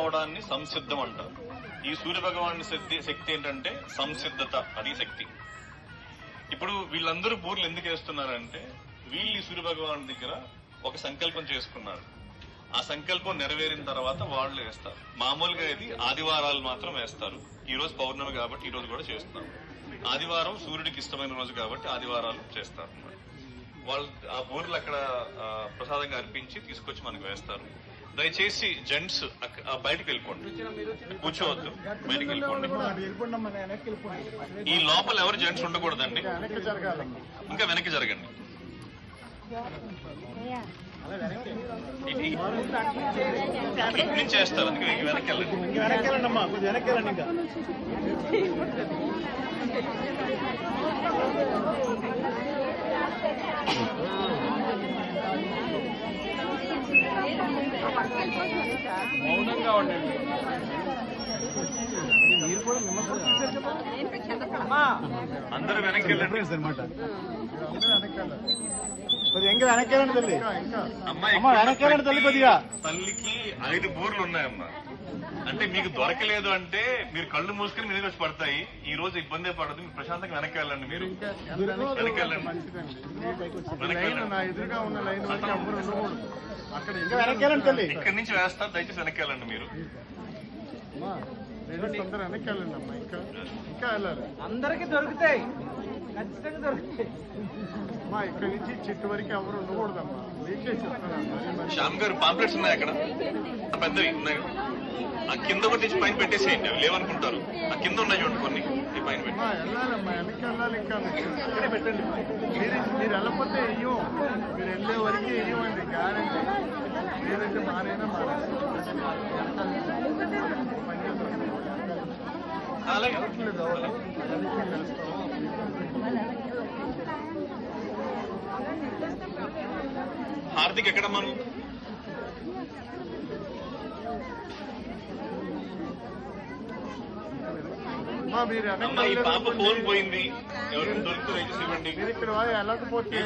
అవడాన్ని సంసిద్ధం అంటారు. ఈ సూర్య భగవాన్ శక్తి ఏంటంటే సంసిద్ధత, అది శక్తి. ఇప్పుడు వీళ్ళందరూ బూర్లు ఎందుకు వేస్తున్నారంటే వీళ్ళు ఈ సూర్య భగవాన్ దగ్గర ఒక సంకల్పం చేసుకున్నారు. ఆ సంకల్పం నెరవేరిన తర్వాత వాళ్ళు వేస్తారు. మామూలుగా ఇది ఆదివారాలు మాత్రం వేస్తారు. ఈ రోజు పౌర్ణమి కాబట్టి ఈ రోజు కూడా చేస్తున్నారు. ఆదివారం సూర్యుడికి ఇష్టమైన రోజు కాబట్టి ఆదివారాలు చేస్తారు. వాళ్ళు ఆ బూర్లు అక్కడ ప్రసాదంగా అర్పించి తీసుకొచ్చి మనకు వేస్తారు. దయచేసి జెంట్స్ బయటకు వెళ్ళిపోండి, కూర్చోవద్దు, బయటకు వెళ్ళిపోండి. ఈ లోపల ఎవరు జెంట్స్ ఉండకూడదండి. ఇంకా వెనక్కి జరగండి. ఇటు నుంచి వేస్తారు, అందుకే వెనక్కి వెళ్ళండి. మౌనంగా ఉండండి. అందరూ వెనక్కి వెళ్ళండి అనమాట. ఇంకా వెనక్కి వెళ్ళండి తల్లి. అమ్మ వెనక్కి వెళ్ళండి తల్లి. కొద్దిగా తల్లికి 5 బూర్లు ఉన్నాయమ్మా. అంటే మీకు దొరకలేదు అంటే మీరు కళ్ళు మూసుకుని మీద వచ్చి పడతాయి. ఈ రోజు ఇబ్బంది పడదు, మీరు ప్రశాంతంగా వెనక్కి వెళ్ళండి. మీరు వెనక్కి వెళ్ళండి. ఎదురుగా ఉన్న లైన్ అక్కడ ఇంకా వెనక్కి వెళ్ళండి తల్లి. ఇక్కడి నుంచి వేస్తారు, దయచేసి వెనక్కి వెళ్ళండి. మీరు అందరూ వెనక్కి వెళ్ళండి అమ్మా. ఇంకా వెళ్ళాలి. అందరికి దొరుకుతాయి, ఖచ్చితంగా దొరుకుతాయి అమ్మా. ఇక్కడి నుంచి చెట్టు వరకు ఎవరు ఉండకూడదమ్మా. శ్యామ్ గారు పాంప్లెట్స్ ఉన్నాయి అక్కడ, పెద్దవి ఉన్నాయి. ఆ కింద ఒకటి పైన పెట్టేసేయండి, అవి లేవనుకుంటారు. ఆ కింద ఉన్నాయి చూడండి కొన్ని, ఈ పైన పెట్టి వెళ్ళాలమ్మా. వెనక్కి వెళ్ళాలి. ఇంకా ఇక్కడే పెట్టండి. మీరు వెళ్ళకపోతే వెయ్యం, మీరు వెళ్ళే వరకు వెయ్యమండి, గ్యారెంటీ. లేదంటే మారైనా అలాగే. హార్దిక్ ఎక్కడ మనం ఈ పాప ఫోన్ పోయింది, ఎవరికి దొరుకుతుంది దయచేసి ఇవ్వండి. మీరు ఇక్కడ వెళ్ళకపోతే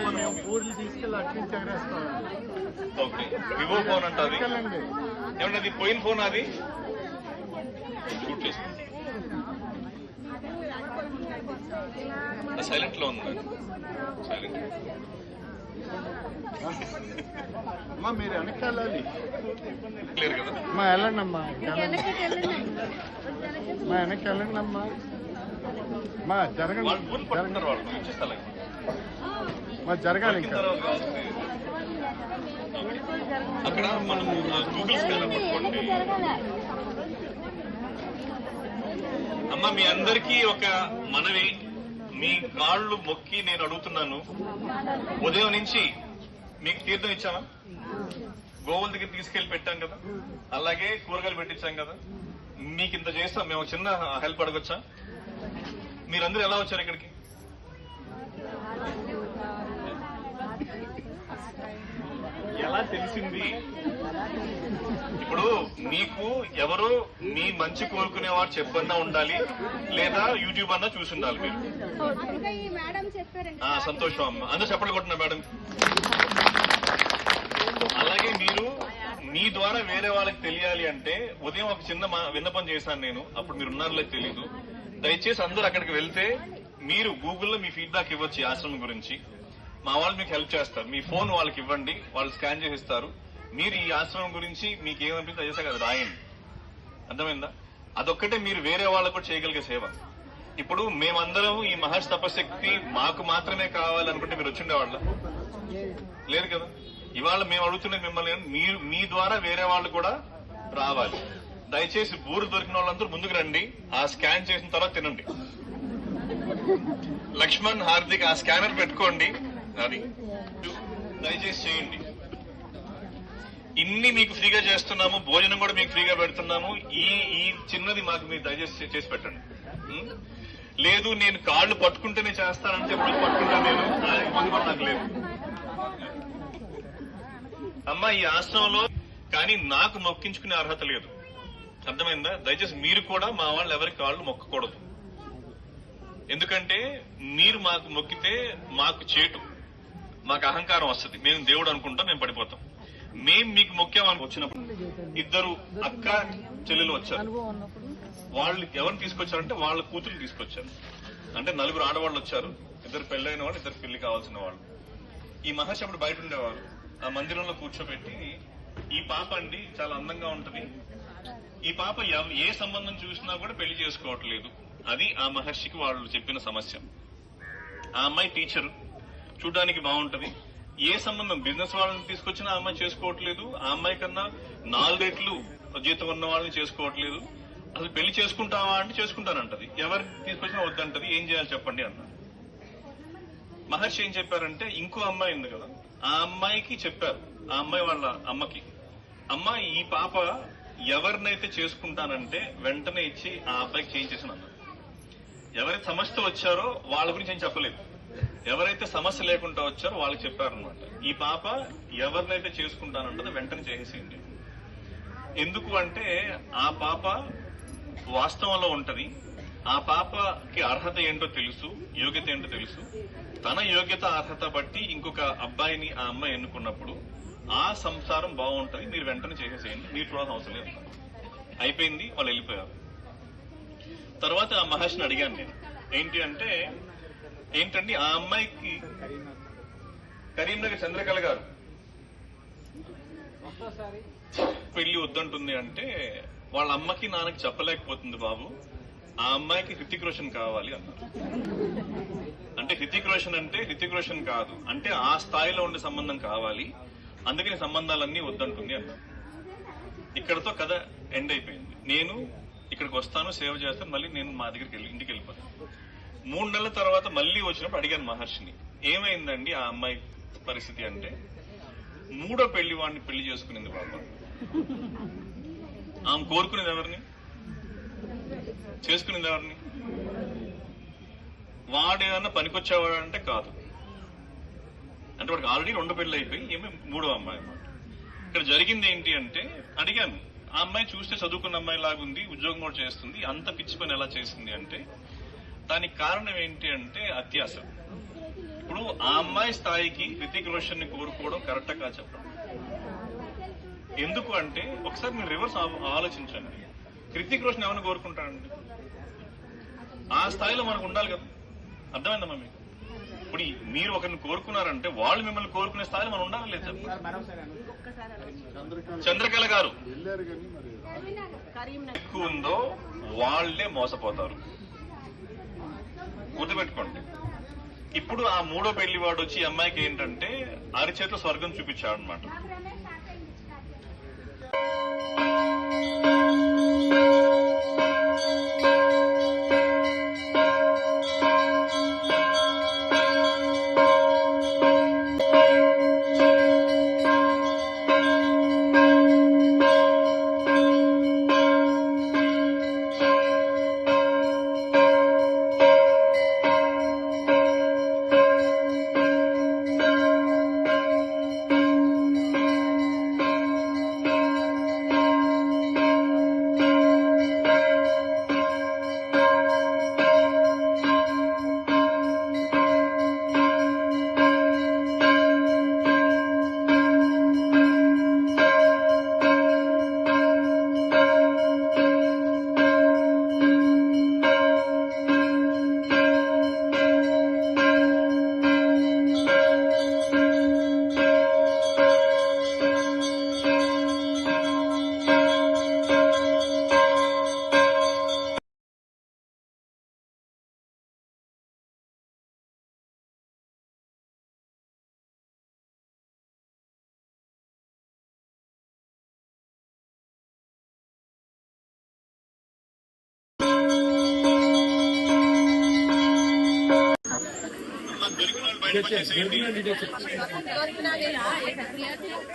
ఊర్లు తీసుకెళ్ళి అట్నుంచి ఎగరేస్తాం. ఓకే, వివో ఫోన్ అంట అది. ఏమన్నా అది పోయిన ఫోన్, అది షూట్ చేస్తుంది. సైలెంట్ లో ఉంది. సైలెంట్. అమ్మా మీరు వెనక్కి వెళ్ళాలి. క్లియర్ కదా అమ్మా? వెళ్ళండి అమ్మా. మా వెనక్కి వెళ్ళండి అమ్మా. మా జరగండి. మా జరగాలి. ఇంకా అక్కడ మనం గూగుల్ స్కానర్ పట్టుకోండి. అమ్మ మీ అందరికీ ఒక మనవి, మీ కాళ్ళు మొక్కి నేను అడుగుతున్నాను. ఉదయం నుంచి మీకు తీర్థం ఇచ్చామా? గోవుల దగ్గర తీసుకెళ్లి పెట్టాం కదా, అలాగే కూరగాయలు పెట్టించాం కదా. మీకు ఇంత చేస్తాం, మేము చిన్న హెల్ప్ అడగొచ్చా? మీరందరూ ఎలా వచ్చారు ఇక్కడికి? ఎలా తెలిసింది? ఇప్పుడు మీకు ఎవరు మీ మంచి కోరుకునేవాడు చెప్పన్నా ఉండాలి, లేదా యూట్యూబ్ అన్నా చూసి ఉండాలి మీరు. సంతోషం అమ్మ, అందరూ చెప్పండి కొట్టినా మేడం. అలాగే మీరు మీ ద్వారా వేరే వాళ్ళకి తెలియాలి అంటే ఉదయం ఒక చిన్న విన్నపం చేశాను నేను, అప్పుడు మీరు ఉన్నారో లేదు తెలీదు. దయచేసి అందరూ అక్కడికి వెళ్తే మీరు గూగుల్లో మీ ఫీడ్బ్యాక్ ఇవ్వచ్చు ఈ ఆశ్రమం గురించి. మా వాళ్ళు మీకు హెల్ప్ చేస్తారు. మీ ఫోన్ వాళ్ళకి ఇవ్వండి, వాళ్ళు స్కాన్ చేసి ఇస్తారు. మీరు ఈ ఆశ్రమం గురించి మీకు ఏమనిపిస్తే చేశాక అది రాయండి. అర్థమైందా? అదొక్కటే మీరు వేరే వాళ్ళకు కూడా చేయగలిగే సేవ. ఇప్పుడు మేమందరం ఈ మహర్షి తపశక్తి మాకు మాత్రమే కావాలనుకుంటే మీరు వచ్చిండేవాళ్ళ లేదు కదా. ఇవాళ మేము అడుగుతున్నది మిమ్మల్ని, మీరు మీ ద్వారా వేరే వాళ్ళు కూడా రావాలి. దయచేసి బూరు దొరికిన వాళ్ళందరూ ముందుకు రండి. ఆ స్కాన్ చేసిన తర్వాత తినండి. లక్ష్మణ్, హార్దిక్ ఆ స్కానర్ పెట్టుకోండి, అది దయచేసి చేయండి. ఇన్ని మీకు ఫ్రీగా చేస్తున్నాము, భోజనం కూడా మీకు ఫ్రీగా పెడుతున్నాము. ఈ చిన్నది మాకు మీరు దయచేసి చేసి పెట్టండి. లేదు నేను కాళ్ళు పట్టుకుంటేనే చేస్తానంటే ఎప్పుడు పట్టుకుంటా నేను, ఇబ్బంది కూడా నాకు లేదు. అమ్మా ఈ ఆశ్రమంలో కానీ నాకు మొక్కించుకునే అర్హత లేదు, అర్థమైందా? దయచేసి మీరు కూడా మా వాళ్ళు ఎవరికి కాళ్ళు మొక్కకూడదు. ఎందుకంటే మీరు మాకు మొక్కితే మాకు చేటు, మాకు అహంకారం వస్తుంది. మేము దేవుడు అనుకుంటాం, మేము పడిపోతాం. మేం మీకు మొక్కామని వచ్చినప్పుడు ఇద్దరు అక్క చెల్లెలు వచ్చారు. వాళ్ళు ఎవరిని తీసుకొచ్చారంటే వాళ్ళ కూతురు తీసుకొచ్చారు. అంటే నలుగురు ఆడవాళ్ళు వచ్చారు, ఇద్దరు పెళ్ళైన వాళ్ళు, ఇద్దరు పెళ్లి కావాల్సిన వాళ్ళు. ఈ మహర్షి అప్పుడు బయట ఉండేవారు. ఆ మందిరంలో కూర్చోబెట్టి, ఈ పాప అండి చాలా అందంగా ఉంటది, ఈ పాప ఏ సంబంధం చూసినా కూడా పెళ్లి చేసుకోవట్లేదు. అది ఆ మహర్షికి వాళ్ళు చెప్పిన సమస్య. ఆ అమ్మాయి టీచర్, చూడడానికి బాగుంటది, ఏ సంబంధం బిజినెస్ వాళ్ళని తీసుకొచ్చినా ఆ అమ్మాయి చేసుకోవట్లేదు, ఆ అమ్మాయి కన్నా 4 రెట్లు జీతం ఉన్న వాళ్ళని చేసుకోవట్లేదు, అసలు పెళ్లి చేసుకుంటావా అంటే చేసుకుంటానంటది, ఎవరిని తీసుకొచ్చినా వద్దంటది, ఏం చేయాలి చెప్పండి అన్నారు. మహర్షి ఏం చెప్పారంటే, ఇంకో అమ్మాయి ఉంది కదా, ఆ అమ్మాయికి చెప్పారు, ఆ అమ్మాయి వాళ్ళ అమ్మకి, అమ్మ ఈ పాప ఎవరినైతే చేసుకుంటానంటే వెంటనే ఇచ్చి ఆ అబ్బాయికి చేయించేసిన అన్నారు. ఎవరైతే సమస్యతో వచ్చారో వాళ్ళ గురించి ఏం చెప్పలేదు, ఎవరైతే సమస్య లేకుండా వచ్చారో వాళ్ళకి చెప్పారనమాట, ఈ పాప ఎవరినైతే చేసుకుంటానంటే వెంటనే చేసేసింది. ఎందుకు అంటే ఆ పాప వాస్తవంలో ఉంటది, ఆ పాపకి అర్హత ఏంటో తెలుసు, యోగ్యత ఏంటో తెలుసు, తన యోగ్యత అర్హత బట్టి ఇంకొక అబ్బాయిని ఆ అమ్మాయి ఎన్నుకున్నప్పుడు ఆ సంసారం బాగుంటది, మీరు వెంటనే చేసేసేయండి, మీరు చూడాల్సిన అవసరం లేదు. అయిపోయింది, వాళ్ళు వెళ్ళిపోయారు. తర్వాత ఆ మహర్షిని అడిగాను నేను, ఏంటి అంటే, ఏంటండి ఆ అమ్మాయికి కరీంనగర్ చంద్రకళ గారు పెళ్లి వద్దంటుంది అంటే, వాళ్ళ అమ్మకి నాన్నకి చెప్పలేకపోతుంది బాబు, ఆ అమ్మాయికి హృతిక్ రోషన్ కావాలి అన్నారు. అంటే హృతిక్ రోషన్ అంటే హృతిక్ రోషన్ కాదు, అంటే ఆ స్థాయిలో ఉండే సంబంధం కావాలి, అందుకని సంబంధాలన్నీ వద్దంటుంది అన్నారు. ఇక్కడతో కథ ఎండ్ అయిపోయింది. నేను ఇక్కడికి వస్తాను, సేవ చేస్తాను, మళ్ళీ నేను మా దగ్గరికి ఇంటికి వెళ్ళిపోతాను. 3 నెలల తర్వాత మళ్ళీ వచ్చినప్పుడు అడిగాను మహర్షిని, ఏమైందండి ఆ అమ్మాయి పరిస్థితి అంటే, 3వ పెళ్లి వాడిని పెళ్లి చేసుకునింది బాబా. ఆమె కోరుకునేది ఎవరిని, చేసుకునేది ఎవరిని, వాడేదన్నా పనికొచ్చేవాడు అంటే కాదు, అంటే వాడికి ఆల్రెడీ 2 పెళ్లి అయిపోయి ఏమి 3వ అమ్మాయి అన్నమాట. ఇక్కడ జరిగింది ఏంటి అంటే, అడిగాను, ఆ అమ్మాయి చూస్తే చదువుకున్న అమ్మాయి లాగుంది, ఉద్యోగం కూడా చేస్తుంది, అంత పిచ్చి పని ఎలా చేసింది అంటే, దానికి కారణం ఏంటి అంటే అత్యాశ. ఇప్పుడు ఆ అమ్మాయి స్థాయికి హృతిక్ రోషన్ ని కోరుకోవడం కరెక్ట్ గా చెప్పడం. ఎందుకు అంటే ఒకసారి మీరు రివర్స్ ఆలోచించండి, హృతిక్ రోషన్ ఎవరిని కోరుకుంటాడండి, ఆ స్థాయిలో మనకు ఉండాలి కదా. అర్థమైందమ్మా మీకు? ఇప్పుడు మీరు ఒకరిని కోరుకున్నారంటే వాళ్ళు మిమ్మల్ని కోరుకునే స్థాయిలో మనం ఉండాలి లేదు చెప్పండి. చంద్రకళ గారు ఎక్కువ ఉందో వాళ్లే మోసపోతారు, గుర్తుపెట్టుకోండి. ఇప్పుడు ఆ 3వ పెళ్లి వాడు వచ్చి ఈ అమ్మాయికి ఏంటంటే అరిచేతిలో స్వర్గం చూపించాడు అనమాట.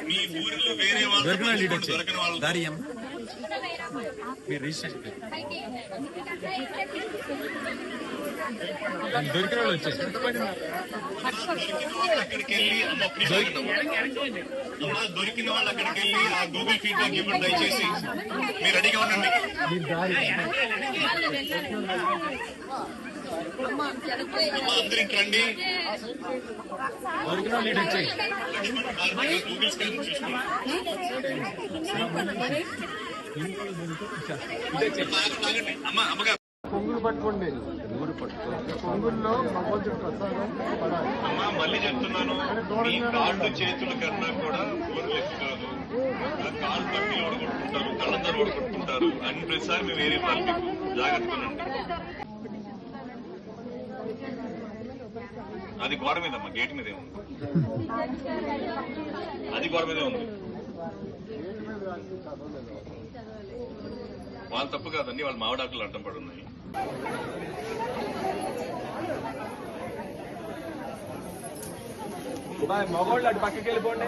మీ ఊరిలో వేరే వాళ్ళు దొరికిన వాళ్ళు మీరు రిజిస్ట్రేషన్ దొరికిన వాళ్ళు వచ్చాయి. అక్కడికి వెళ్ళి దొరికిన వాళ్ళు అక్కడికి వెళ్ళి ఆ గూగుల్ ఫీడ్బ్యాక్ ఇవ్వండి దయచేసి. మీరు రెడీగా ఉండండి. అమ్మా అందరూ ఇంటి రండి. దొరికిన వాళ్ళు ఇటు వచ్చాయి. గూగుల్ స్కాన్ చూసుకోండి. అమ్మా అమ్మగారు పొంగులు పట్టుకోండి. పొంగుల్లో భగవంతుడి ప్రసాదం పడాలి. అమ్మా మళ్ళీ చెప్తున్నాను, మీ కాళ్ళు చేతుల కన్నా కూడా ఊరు లెక్క కాదు. కాళ్ళు పట్టి ఓడగొట్టుకుంటారు, కళ్ళందరూ ఓడగొట్టుకుంటారు అని ప్రతిసారి మేము వేరే వాళ్ళకి జాగ్రత్తగా. అది గోడ మీద అమ్మా, గేట్ మీదే ఉంది. అది గోడ మీదే ఉంది. వాళ్ళ తప్పు కాదండి, వాళ్ళ మామిడాకులు అడ్డం పడి ఉన్నాయి. మగవాళ్ళు అటు పక్కకి వెళ్ళిపోండి.